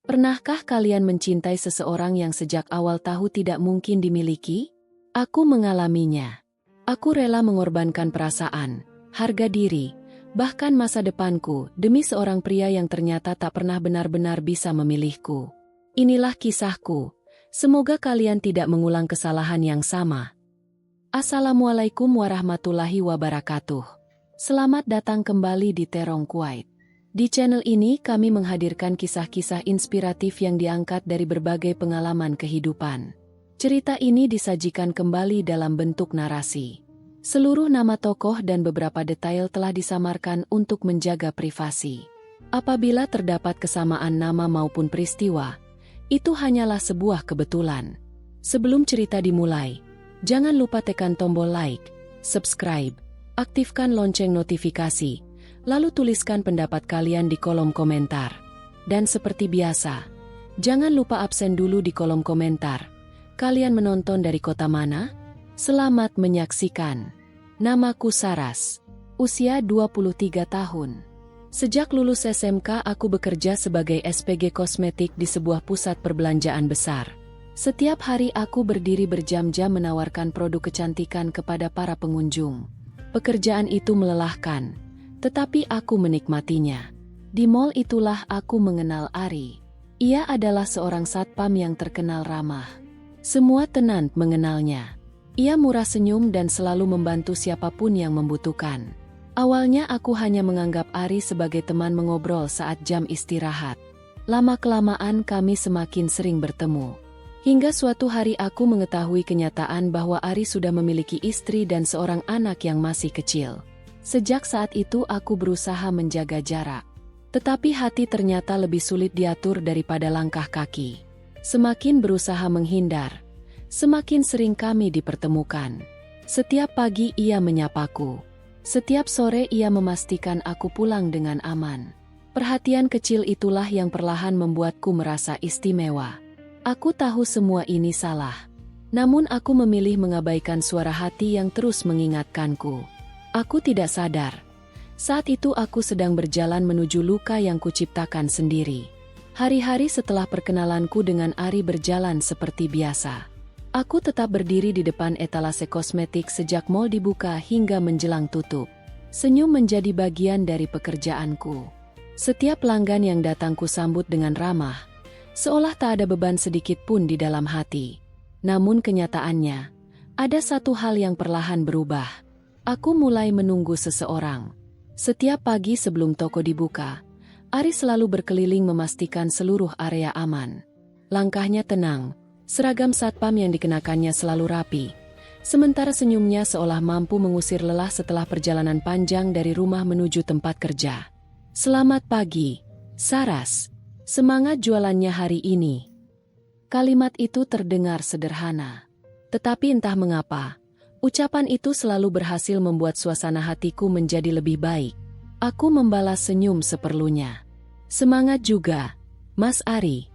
Pernahkah kalian mencintai seseorang yang sejak awal tahu tidak mungkin dimiliki? Aku mengalaminya. Aku rela mengorbankan perasaan, harga diri, bahkan masa depanku demi seorang pria yang ternyata tak pernah benar-benar bisa memilihku. Inilah kisahku. Semoga kalian tidak mengulang kesalahan yang sama. Assalamualaikum warahmatullahi wabarakatuh. Selamat datang kembali di Terong Kuwait. Di channel ini kami menghadirkan kisah-kisah inspiratif yang diangkat dari berbagai pengalaman kehidupan. Cerita ini disajikan kembali dalam bentuk narasi. Seluruh nama tokoh dan beberapa detail telah disamarkan untuk menjaga privasi. Apabila terdapat kesamaan nama maupun peristiwa, itu hanyalah sebuah kebetulan. Sebelum cerita dimulai, jangan lupa tekan tombol like, subscribe, aktifkan lonceng notifikasi, lalu tuliskan pendapat kalian di kolom komentar. Dan seperti biasa, jangan lupa absen dulu di kolom komentar. Kalian menonton dari kota mana? Selamat menyaksikan. Namaku Saras. Usia 23 tahun. Sejak lulus SMK aku bekerja sebagai SPG kosmetik di sebuah pusat perbelanjaan besar. Setiap hari aku berdiri berjam-jam menawarkan produk kecantikan kepada para pengunjung. Pekerjaan itu melelahkan, tetapi aku menikmatinya. Di mall itulah aku mengenal Ari. Ia adalah seorang satpam yang terkenal ramah. Semua tenant mengenalnya. Ia murah senyum dan selalu membantu siapapun yang membutuhkan. Awalnya aku hanya menganggap Ari sebagai teman mengobrol saat jam istirahat. Lama-kelamaan kami semakin sering bertemu. Hingga suatu hari aku mengetahui kenyataan bahwa Ari sudah memiliki istri dan seorang anak yang masih kecil. Sejak saat itu aku berusaha menjaga jarak. Tetapi hati ternyata lebih sulit diatur daripada langkah kaki. Semakin berusaha menghindar, semakin sering kami dipertemukan. Setiap pagi ia menyapaku. Setiap sore ia memastikan aku pulang dengan aman. Perhatian kecil itulah yang perlahan membuatku merasa istimewa. Aku tahu semua ini salah. Namun aku memilih mengabaikan suara hati yang terus mengingatkanku. Aku tidak sadar. Saat itu aku sedang berjalan menuju luka yang kuciptakan sendiri. Hari-hari setelah perkenalanku dengan Ari berjalan seperti biasa. Aku tetap berdiri di depan etalase kosmetik sejak mall dibuka hingga menjelang tutup. Senyum menjadi bagian dari pekerjaanku. Setiap pelanggan yang datang ku sambut dengan ramah, seolah tak ada beban sedikit pun di dalam hati. Namun kenyataannya, ada satu hal yang perlahan berubah. Aku mulai menunggu seseorang. Setiap pagi sebelum toko dibuka, Ari selalu berkeliling memastikan seluruh area aman. Langkahnya tenang, seragam satpam yang dikenakannya selalu rapi. Sementara senyumnya seolah mampu mengusir lelah setelah perjalanan panjang dari rumah menuju tempat kerja. Selamat pagi, Saras. Semangat jualannya hari ini. Kalimat itu terdengar sederhana. Tetapi entah mengapa, ucapan itu selalu berhasil membuat suasana hatiku menjadi lebih baik. Aku membalas senyum seperlunya. Semangat juga, Mas Ari.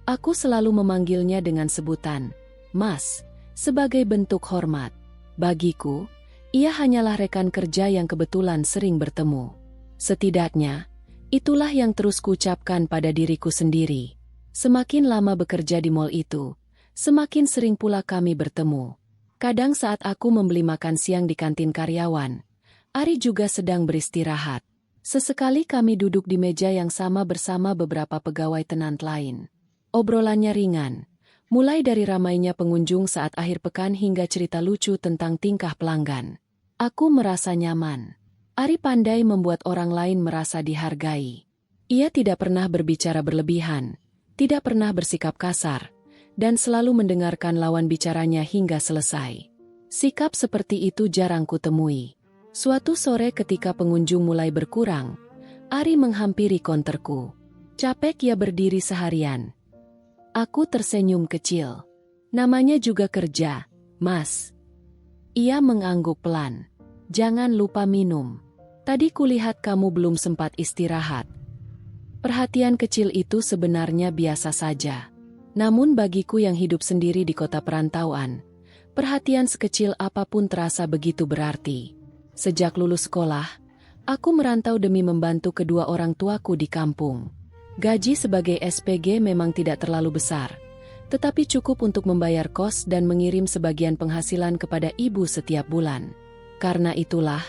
Aku selalu memanggilnya dengan sebutan, Mas, sebagai bentuk hormat. Bagiku, ia hanyalah rekan kerja yang kebetulan sering bertemu. Setidaknya, itulah yang terus kuucapkan pada diriku sendiri. Semakin lama bekerja di mall itu, semakin sering pula kami bertemu. Kadang saat aku membeli makan siang di kantin karyawan, Ari juga sedang beristirahat. Sesekali kami duduk di meja yang sama bersama beberapa pegawai tenant lain. Obrolannya ringan, mulai dari ramainya pengunjung saat akhir pekan hingga cerita lucu tentang tingkah pelanggan. Aku merasa nyaman. Ari pandai membuat orang lain merasa dihargai. Ia tidak pernah berbicara berlebihan, tidak pernah bersikap kasar, dan selalu mendengarkan lawan bicaranya hingga selesai. Sikap seperti itu jarang kutemui. Suatu sore ketika pengunjung mulai berkurang, Ari menghampiri konterku. Capek ia berdiri seharian. Aku tersenyum kecil. Namanya juga kerja, Mas. Ia mengangguk pelan. Jangan lupa minum. Tadi kulihat kamu belum sempat istirahat. Perhatian kecil itu sebenarnya biasa saja. Namun bagiku yang hidup sendiri di kota perantauan, perhatian sekecil apapun terasa begitu berarti. Sejak lulus sekolah, aku merantau demi membantu kedua orang tuaku di kampung. Gaji sebagai SPG memang tidak terlalu besar, tetapi cukup untuk membayar kos dan mengirim sebagian penghasilan kepada ibu setiap bulan. Karena itulah,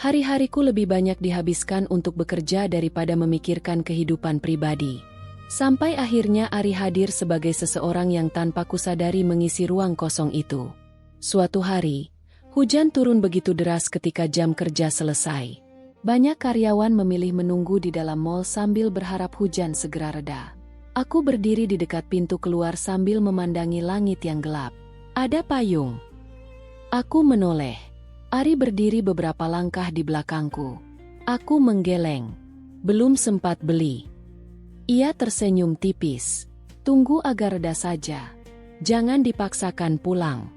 hari-hariku lebih banyak dihabiskan untuk bekerja daripada memikirkan kehidupan pribadi. Sampai akhirnya Ari hadir sebagai seseorang yang tanpa kusadari mengisi ruang kosong itu. Suatu hari, hujan turun begitu deras ketika jam kerja selesai. Banyak karyawan memilih menunggu di dalam mal sambil berharap hujan segera reda. Aku berdiri di dekat pintu keluar sambil memandangi langit yang gelap. Ada payung. Aku menoleh. Ari berdiri beberapa langkah di belakangku. Aku menggeleng. Belum sempat beli. Ia tersenyum tipis. Tunggu agar reda saja. Jangan dipaksakan pulang.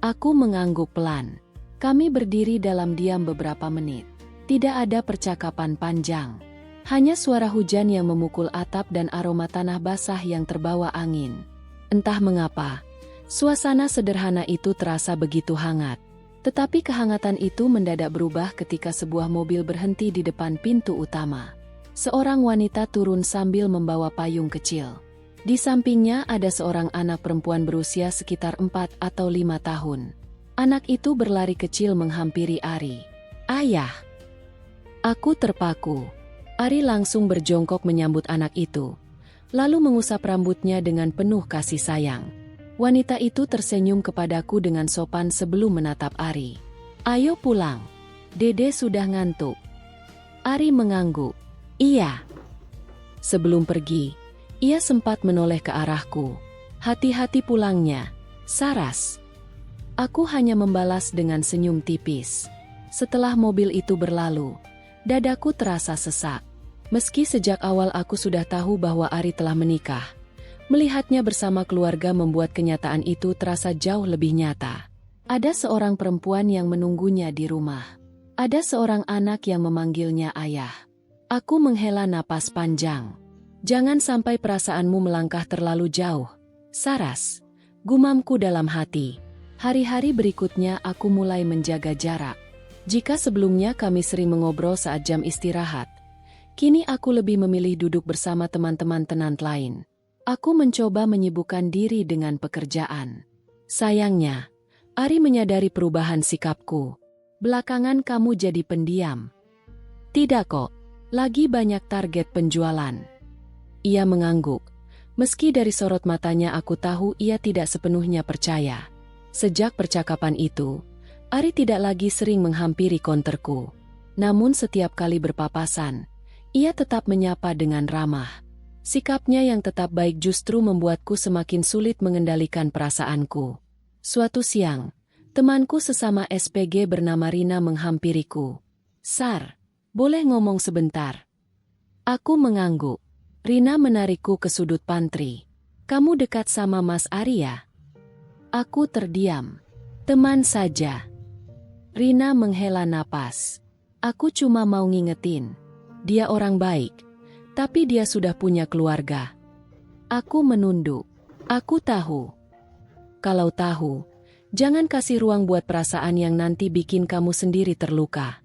Aku mengangguk pelan. Kami berdiri dalam diam beberapa menit. Tidak ada percakapan panjang. Hanya suara hujan yang memukul atap dan aroma tanah basah yang terbawa angin. Entah mengapa, suasana sederhana itu terasa begitu hangat. Tetapi kehangatan itu mendadak berubah ketika sebuah mobil berhenti di depan pintu utama. Seorang wanita turun sambil membawa payung kecil. Di sampingnya ada seorang anak perempuan berusia sekitar 4 atau 5 tahun. Anak itu berlari kecil menghampiri Ari. "Ayah!" Aku terpaku. Ari langsung berjongkok menyambut anak itu, lalu mengusap rambutnya dengan penuh kasih sayang. Wanita itu tersenyum kepadaku dengan sopan sebelum menatap Ari. "Ayo pulang. Dede sudah ngantuk." Ari mengangguk. "Iya." Sebelum pergi, ia sempat menoleh ke arahku. "Hati-hati pulangnya, Saras." Aku hanya membalas dengan senyum tipis. Setelah mobil itu berlalu, dadaku terasa sesak. Meski sejak awal aku sudah tahu bahwa Ari telah menikah, melihatnya bersama keluarga membuat kenyataan itu terasa jauh lebih nyata. Ada seorang perempuan yang menunggunya di rumah. Ada seorang anak yang memanggilnya ayah. Aku menghela napas panjang. "Jangan sampai perasaanmu melangkah terlalu jauh, Saras," gumamku dalam hati. Hari-hari berikutnya aku mulai menjaga jarak. Jika sebelumnya kami sering mengobrol saat jam istirahat, kini aku lebih memilih duduk bersama teman-teman tenant lain. Aku mencoba menyibukkan diri dengan pekerjaan. Sayangnya, Ari menyadari perubahan sikapku. "Belakangan kamu jadi pendiam." "Tidak kok, lagi banyak target penjualan." Ia mengangguk. Meski dari sorot matanya aku tahu ia tidak sepenuhnya percaya. Sejak percakapan itu, Ari tidak lagi sering menghampiri konterku. Namun setiap kali berpapasan, ia tetap menyapa dengan ramah. Sikapnya yang tetap baik justru membuatku semakin sulit mengendalikan perasaanku. Suatu siang, temanku sesama SPG bernama Rina menghampiriku. "Sar, boleh ngomong sebentar?" Aku mengangguk. Rina menarikku ke sudut pantry. "Kamu dekat sama Mas Ari ya?" Aku terdiam. "Teman saja." Rina menghela napas. "Aku cuma mau ngingetin. Dia orang baik, tapi dia sudah punya keluarga." Aku menunduk. "Aku tahu." "Kalau tahu, jangan kasih ruang buat perasaan yang nanti bikin kamu sendiri terluka."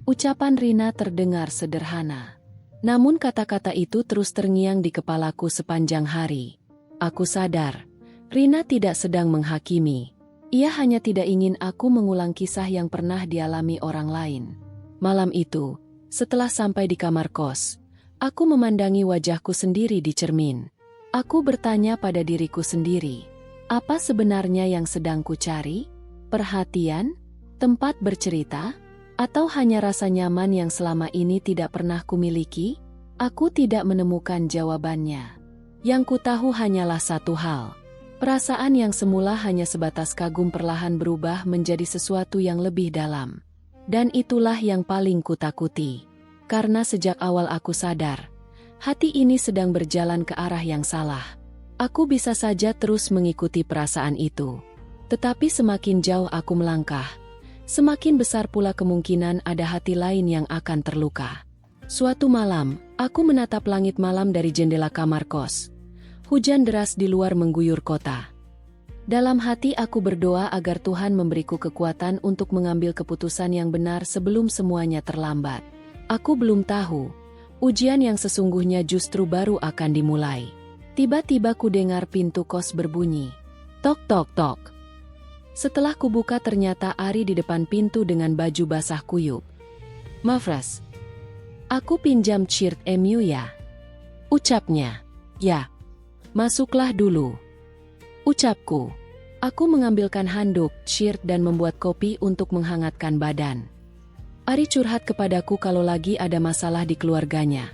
Ucapan Rina terdengar sederhana. Namun kata-kata itu terus terngiang di kepalaku sepanjang hari. Aku sadar, Rina tidak sedang menghakimi. Ia hanya tidak ingin aku mengulang kisah yang pernah dialami orang lain. Malam itu, setelah sampai di kamar kos, aku memandangi wajahku sendiri di cermin. Aku bertanya pada diriku sendiri, apa sebenarnya yang sedang kucari? Perhatian? Tempat bercerita? Atau hanya rasa nyaman yang selama ini tidak pernah kumiliki? Aku tidak menemukan jawabannya. Yang ku tahu hanyalah satu hal. Perasaan yang semula hanya sebatas kagum perlahan berubah menjadi sesuatu yang lebih dalam. Dan itulah yang paling kutakuti. Karena sejak awal aku sadar, hati ini sedang berjalan ke arah yang salah. Aku bisa saja terus mengikuti perasaan itu. Tetapi semakin jauh aku melangkah, semakin besar pula kemungkinan ada hati lain yang akan terluka. Suatu malam, aku menatap langit malam dari jendela kamar kos. Hujan deras di luar mengguyur kota. Dalam hati aku berdoa agar Tuhan memberiku kekuatan untuk mengambil keputusan yang benar sebelum semuanya terlambat. Aku belum tahu Ujian yang sesungguhnya justru baru akan dimulai. Tiba-tiba ku dengar pintu kos berbunyi. Tok tok tok. Setelah kubuka ternyata Ari di depan pintu dengan baju basah kuyup. "Mafras, aku pinjam shirt MU ya?" ucapnya. "Ya, masuklah dulu," ucapku. Aku mengambilkan handuk, shirt dan membuat kopi untuk menghangatkan badan. Ari curhat kepadaku kalau lagi ada masalah di keluarganya.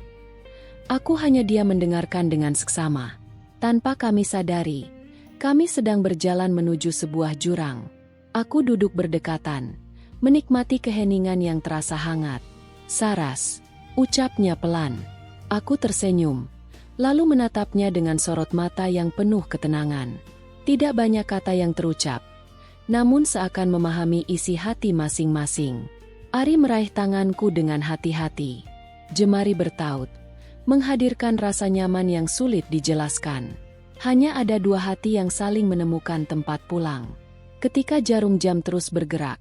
Aku hanya diam mendengarkan dengan seksama. Tanpa kami sadari, kami sedang berjalan menuju sebuah jurang. Aku duduk berdekatan, menikmati keheningan yang terasa hangat. "Saras," ucapnya pelan. Aku tersenyum, lalu menatapnya dengan sorot mata yang penuh ketenangan. Tidak banyak kata yang terucap, namun seakan memahami isi hati masing-masing. Ari meraih tanganku dengan hati-hati. Jemari bertaut, menghadirkan rasa nyaman yang sulit dijelaskan. Hanya ada dua hati yang saling menemukan tempat pulang. Ketika jarum jam terus bergerak,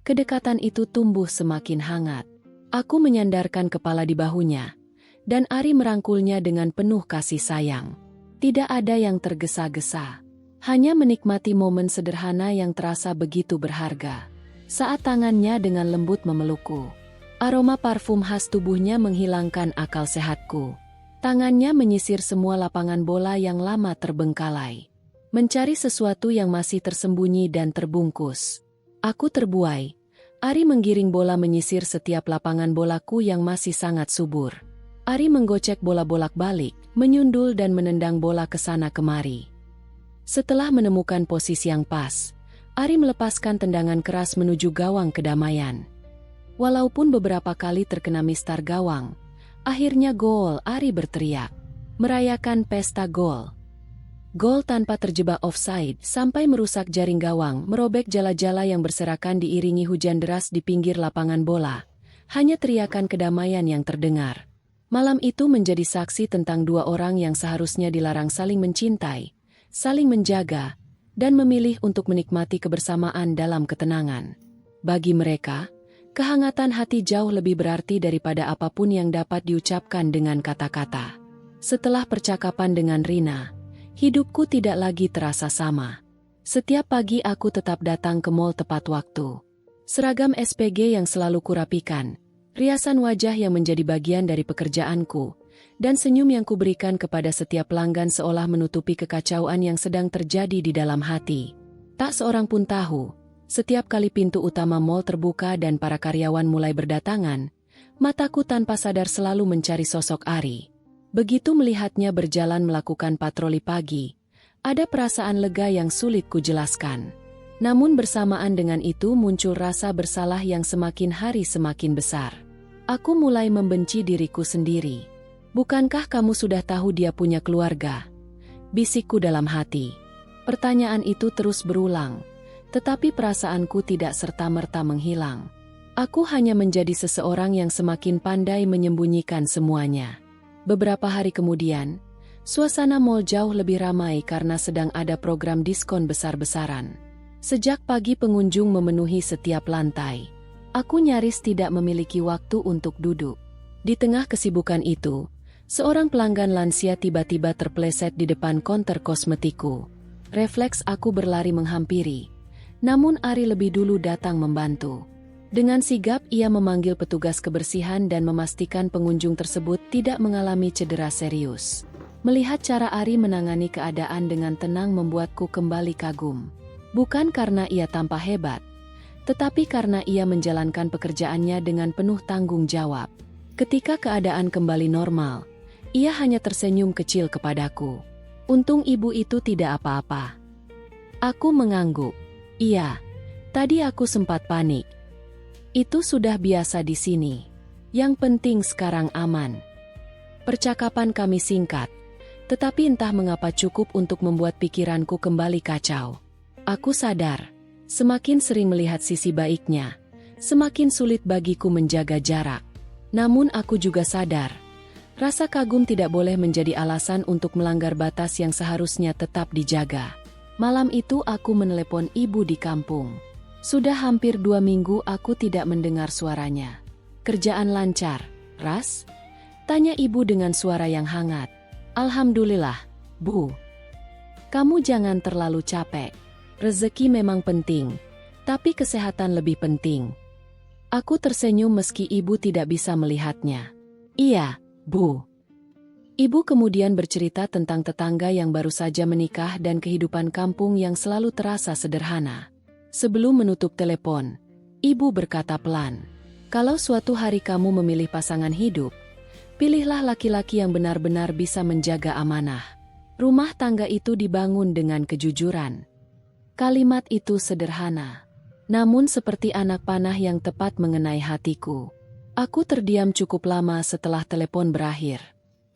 kedekatan itu tumbuh semakin hangat. Aku menyandarkan kepala di bahunya, dan Ari merangkulnya dengan penuh kasih sayang. Tidak ada yang tergesa-gesa, hanya menikmati momen sederhana yang terasa begitu berharga. Saat tangannya dengan lembut memelukku, aroma parfum khas tubuhnya menghilangkan akal sehatku. Tangannya menyisir semua lapangan bola yang lama terbengkalai, mencari sesuatu yang masih tersembunyi dan terbungkus. Aku terbuai. Ari menggiring bola menyisir setiap lapangan bolaku yang masih sangat subur. Ari menggocek bola bolak-balik, menyundul dan menendang bola ke sana kemari. Setelah menemukan posisi yang pas, Ari melepaskan tendangan keras menuju gawang kedamaian. Walaupun beberapa kali terkena mistar gawang, akhirnya gol. Ari berteriak, merayakan pesta gol. Gol tanpa terjebak offside sampai merusak jaring gawang, merobek jala-jala yang berserakan diiringi hujan deras di pinggir lapangan bola. Hanya teriakan kedamaian yang terdengar. Malam itu menjadi saksi tentang dua orang yang seharusnya dilarang saling mencintai, saling menjaga, dan memilih untuk menikmati kebersamaan dalam ketenangan. Bagi mereka, kehangatan hati jauh lebih berarti daripada apapun yang dapat diucapkan dengan kata-kata. Setelah percakapan dengan Rina, hidupku tidak lagi terasa sama. Setiap pagi aku tetap datang ke mall tepat waktu. Seragam SPG yang selalu kurapikan, riasan wajah yang menjadi bagian dari pekerjaanku, dan senyum yang kuberikan kepada setiap pelanggan seolah menutupi kekacauan yang sedang terjadi di dalam hati. Tak seorang pun tahu, setiap kali pintu utama mall terbuka dan para karyawan mulai berdatangan, mataku tanpa sadar selalu mencari sosok Ari. Begitu melihatnya berjalan melakukan patroli pagi, ada perasaan lega yang sulit kujelaskan. Namun bersamaan dengan itu muncul rasa bersalah yang semakin hari semakin besar. Aku mulai membenci diriku sendiri. "Bukankah kamu sudah tahu dia punya keluarga?" bisikku dalam hati. Pertanyaan itu terus berulang, tetapi perasaanku tidak serta-merta menghilang. Aku hanya menjadi seseorang yang semakin pandai menyembunyikan semuanya. Beberapa hari kemudian, suasana mall jauh lebih ramai karena sedang ada program diskon besar-besaran. Sejak pagi pengunjung memenuhi setiap lantai. Aku nyaris tidak memiliki waktu untuk duduk. Di tengah kesibukan itu, seorang pelanggan lansia tiba-tiba terpeleset di depan konter kosmetikku. Refleks aku berlari menghampiri, namun Ari lebih dulu datang membantu. Dengan sigap ia memanggil petugas kebersihan dan memastikan pengunjung tersebut tidak mengalami cedera serius. Melihat cara Ari menangani keadaan dengan tenang membuatku kembali kagum. Bukan karena ia tampak hebat, tetapi karena ia menjalankan pekerjaannya dengan penuh tanggung jawab. Ketika keadaan kembali normal, ia hanya tersenyum kecil kepadaku. Untung ibu itu tidak apa-apa. Aku mengangguk. Iya, tadi aku sempat panik. Itu sudah biasa di sini. Yang penting sekarang aman. Percakapan kami singkat, tetapi entah mengapa cukup untuk membuat pikiranku kembali kacau. Aku sadar, semakin sering melihat sisi baiknya, semakin sulit bagiku menjaga jarak. Namun aku juga sadar, rasa kagum tidak boleh menjadi alasan untuk melanggar batas yang seharusnya tetap dijaga. Malam itu aku menelepon ibu di kampung. Sudah hampir 2 minggu aku tidak mendengar suaranya. "Kerjaan lancar, Ras?" Tanya ibu dengan suara yang hangat. Alhamdulillah, Bu. Kamu jangan terlalu capek. Rezeki memang penting, tapi kesehatan lebih penting. Aku tersenyum meski ibu tidak bisa melihatnya. Iya, Bu. Ibu kemudian bercerita tentang tetangga yang baru saja menikah dan kehidupan kampung yang selalu terasa sederhana. Sebelum menutup telepon, ibu berkata pelan, "Kalau suatu hari kamu memilih pasangan hidup, pilihlah laki-laki yang benar-benar bisa menjaga amanah. Rumah tangga itu dibangun dengan kejujuran." Kalimat itu sederhana, namun seperti anak panah yang tepat mengenai hatiku. Aku terdiam cukup lama setelah telepon berakhir.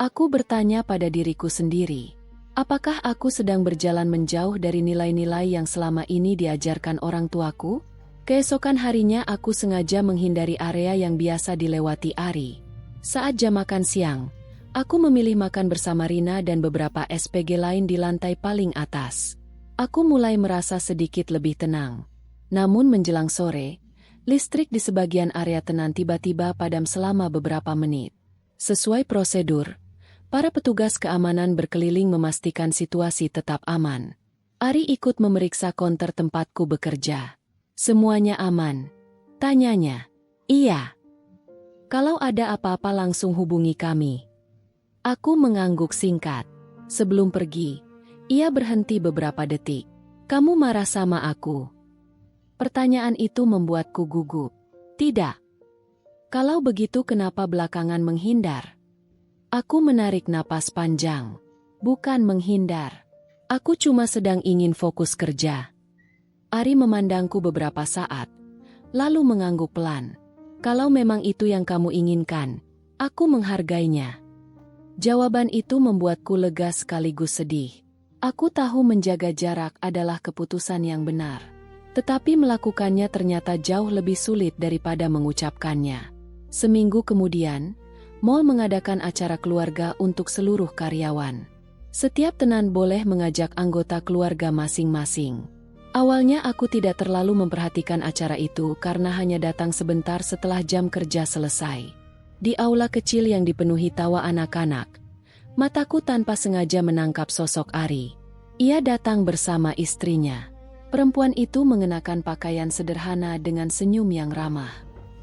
Aku bertanya pada diriku sendiri, apakah aku sedang berjalan menjauh dari nilai-nilai yang selama ini diajarkan orang tuaku? Keesokan harinya aku sengaja menghindari area yang biasa dilewati Ari. Saat jam makan siang, aku memilih makan bersama Rina dan beberapa SPG lain di lantai paling atas. Aku mulai merasa sedikit lebih tenang. Namun menjelang sore, listrik di sebagian area tenan tiba-tiba padam selama beberapa menit. Sesuai prosedur, para petugas keamanan berkeliling memastikan situasi tetap aman. Ari ikut memeriksa konter tempatku bekerja. Semuanya aman? Tanyanya. Iya. Kalau ada apa-apa langsung hubungi kami. Aku mengangguk singkat. Sebelum pergi, ia berhenti beberapa detik. Kamu marah sama aku? Pertanyaan itu membuatku gugup. Tidak. Kalau begitu kenapa belakangan menghindar? Aku menarik napas panjang. Bukan menghindar. Aku cuma sedang ingin fokus kerja. Ari memandangku beberapa saat, lalu mengangguk pelan. Kalau memang itu yang kamu inginkan, aku menghargainya. Jawaban itu membuatku lega sekaligus sedih. Aku tahu menjaga jarak adalah keputusan yang benar. Tetapi melakukannya ternyata jauh lebih sulit daripada mengucapkannya. Seminggu kemudian, mall mengadakan acara keluarga untuk seluruh karyawan. Setiap tenan boleh mengajak anggota keluarga masing-masing. Awalnya aku tidak terlalu memperhatikan acara itu karena hanya datang sebentar setelah jam kerja selesai. Di aula kecil yang dipenuhi tawa anak-anak, mataku tanpa sengaja menangkap sosok Ari. Ia datang bersama istrinya. Perempuan itu mengenakan pakaian sederhana dengan senyum yang ramah.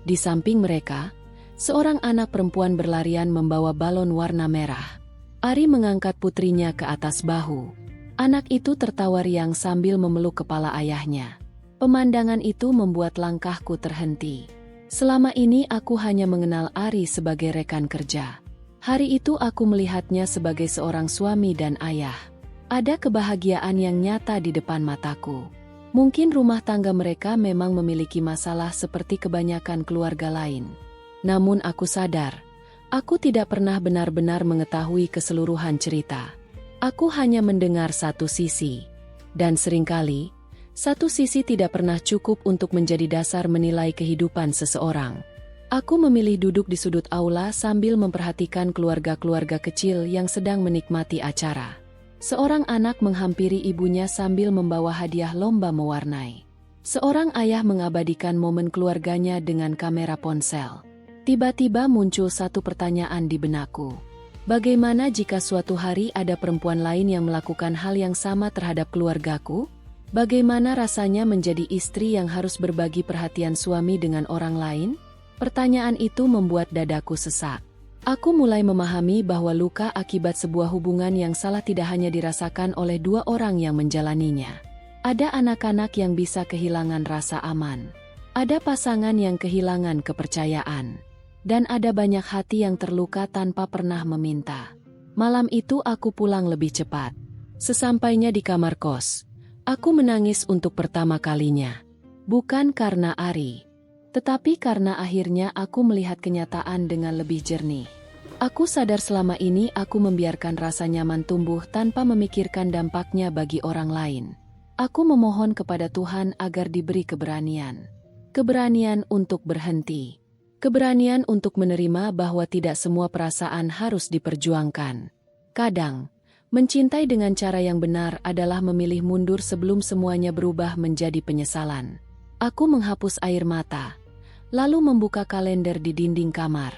Di samping mereka, seorang anak perempuan berlarian membawa balon warna merah. Ari mengangkat putrinya ke atas bahu. Anak itu tertawa riang sambil memeluk kepala ayahnya. Pemandangan itu membuat langkahku terhenti. Selama ini aku hanya mengenal Ari sebagai rekan kerja. Hari itu aku melihatnya sebagai seorang suami dan ayah. Ada kebahagiaan yang nyata di depan mataku. Mungkin rumah tangga mereka memang memiliki masalah seperti kebanyakan keluarga lain. Namun aku sadar, aku tidak pernah benar-benar mengetahui keseluruhan cerita. Aku hanya mendengar satu sisi. Dan seringkali, satu sisi tidak pernah cukup untuk menjadi dasar menilai kehidupan seseorang. Aku memilih duduk di sudut aula sambil memperhatikan keluarga-keluarga kecil yang sedang menikmati acara. Seorang anak menghampiri ibunya sambil membawa hadiah lomba mewarnai. Seorang ayah mengabadikan momen keluarganya dengan kamera ponsel. Tiba-tiba muncul satu pertanyaan di benakku. Bagaimana jika suatu hari ada perempuan lain yang melakukan hal yang sama terhadap keluargaku? Bagaimana rasanya menjadi istri yang harus berbagi perhatian suami dengan orang lain? Pertanyaan itu membuat dadaku sesak. Aku mulai memahami bahwa luka akibat sebuah hubungan yang salah tidak hanya dirasakan oleh dua orang yang menjalaninya. Ada anak-anak yang bisa kehilangan rasa aman. Ada pasangan yang kehilangan kepercayaan. Dan ada banyak hati yang terluka tanpa pernah meminta. Malam itu aku pulang lebih cepat. Sesampainya di kamar kos, aku menangis untuk pertama kalinya. Bukan karena Ari, tetapi karena akhirnya aku melihat kenyataan dengan lebih jernih. Aku sadar selama ini aku membiarkan rasa nyaman tumbuh tanpa memikirkan dampaknya bagi orang lain. Aku memohon kepada Tuhan agar diberi keberanian. Keberanian untuk berhenti. Keberanian untuk menerima bahwa tidak semua perasaan harus diperjuangkan. Kadang, mencintai dengan cara yang benar adalah memilih mundur sebelum semuanya berubah menjadi penyesalan. Aku menghapus air mata, lalu membuka kalender di dinding kamar.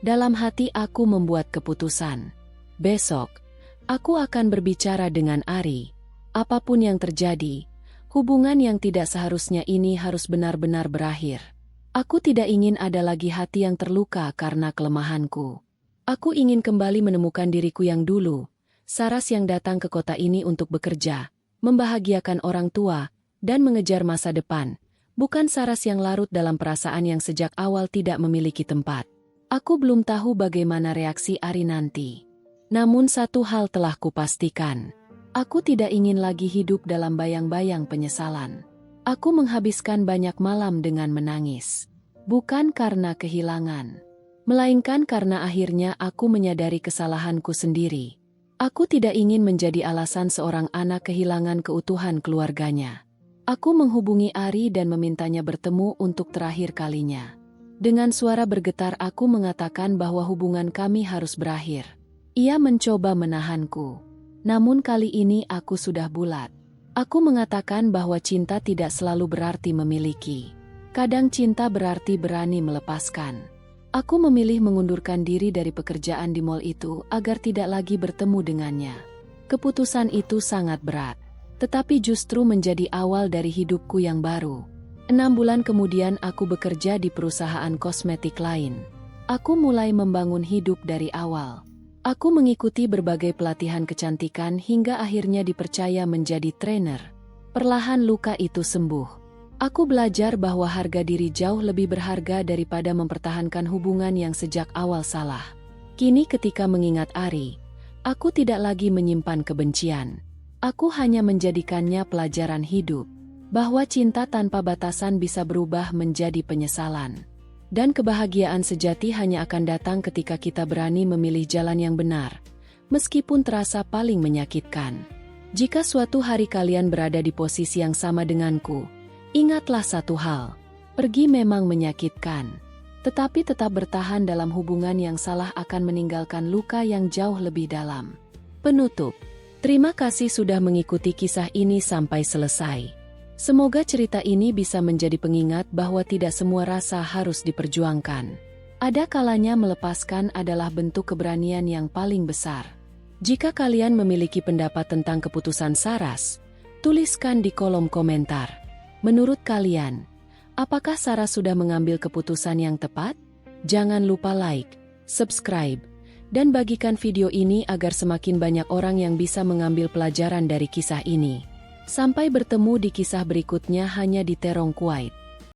Dalam hati aku membuat keputusan. Besok, aku akan berbicara dengan Ari. Apapun yang terjadi, hubungan yang tidak seharusnya ini harus benar-benar berakhir. Aku tidak ingin ada lagi hati yang terluka karena kelemahanku. Aku ingin kembali menemukan diriku yang dulu, Saras yang datang ke kota ini untuk bekerja, membahagiakan orang tua, dan mengejar masa depan, bukan Saras yang larut dalam perasaan yang sejak awal tidak memiliki tempat. Aku belum tahu bagaimana reaksi Ari nanti. Namun satu hal telah kupastikan. Aku tidak ingin lagi hidup dalam bayang-bayang penyesalan. Aku menghabiskan banyak malam dengan menangis. Bukan karena kehilangan, melainkan karena akhirnya aku menyadari kesalahanku sendiri. Aku tidak ingin menjadi alasan seorang anak kehilangan keutuhan keluarganya. Aku menghubungi Ari dan memintanya bertemu untuk terakhir kalinya. Dengan suara bergetar aku mengatakan bahwa hubungan kami harus berakhir. Ia mencoba menahanku. Namun kali ini aku sudah bulat. Aku mengatakan bahwa cinta tidak selalu berarti memiliki. Kadang cinta berarti berani melepaskan. Aku memilih mengundurkan diri dari pekerjaan di mal itu agar tidak lagi bertemu dengannya. Keputusan itu sangat berat, tetapi justru menjadi awal dari hidupku yang baru. 6 bulan kemudian aku bekerja di perusahaan kosmetik lain. Aku mulai membangun hidup dari awal. Aku mengikuti berbagai pelatihan kecantikan hingga akhirnya dipercaya menjadi trainer. Perlahan luka itu sembuh. Aku belajar bahwa harga diri jauh lebih berharga daripada mempertahankan hubungan yang sejak awal salah. Kini ketika mengingat Ari, aku tidak lagi menyimpan kebencian. Aku hanya menjadikannya pelajaran hidup. Bahwa cinta tanpa batasan bisa berubah menjadi penyesalan. Dan kebahagiaan sejati hanya akan datang ketika kita berani memilih jalan yang benar, meskipun terasa paling menyakitkan. Jika suatu hari kalian berada di posisi yang sama denganku, ingatlah satu hal, pergi memang menyakitkan, tetapi tetap bertahan dalam hubungan yang salah akan meninggalkan luka yang jauh lebih dalam. Penutup, terima kasih sudah mengikuti kisah ini sampai selesai. Semoga cerita ini bisa menjadi pengingat bahwa tidak semua rasa harus diperjuangkan. Ada kalanya melepaskan adalah bentuk keberanian yang paling besar. Jika kalian memiliki pendapat tentang keputusan Saras, tuliskan di kolom komentar. Menurut kalian, apakah Saras sudah mengambil keputusan yang tepat? Jangan lupa like, subscribe, dan bagikan video ini agar semakin banyak orang yang bisa mengambil pelajaran dari kisah ini. Sampai bertemu di kisah berikutnya hanya di Terong Kuwait.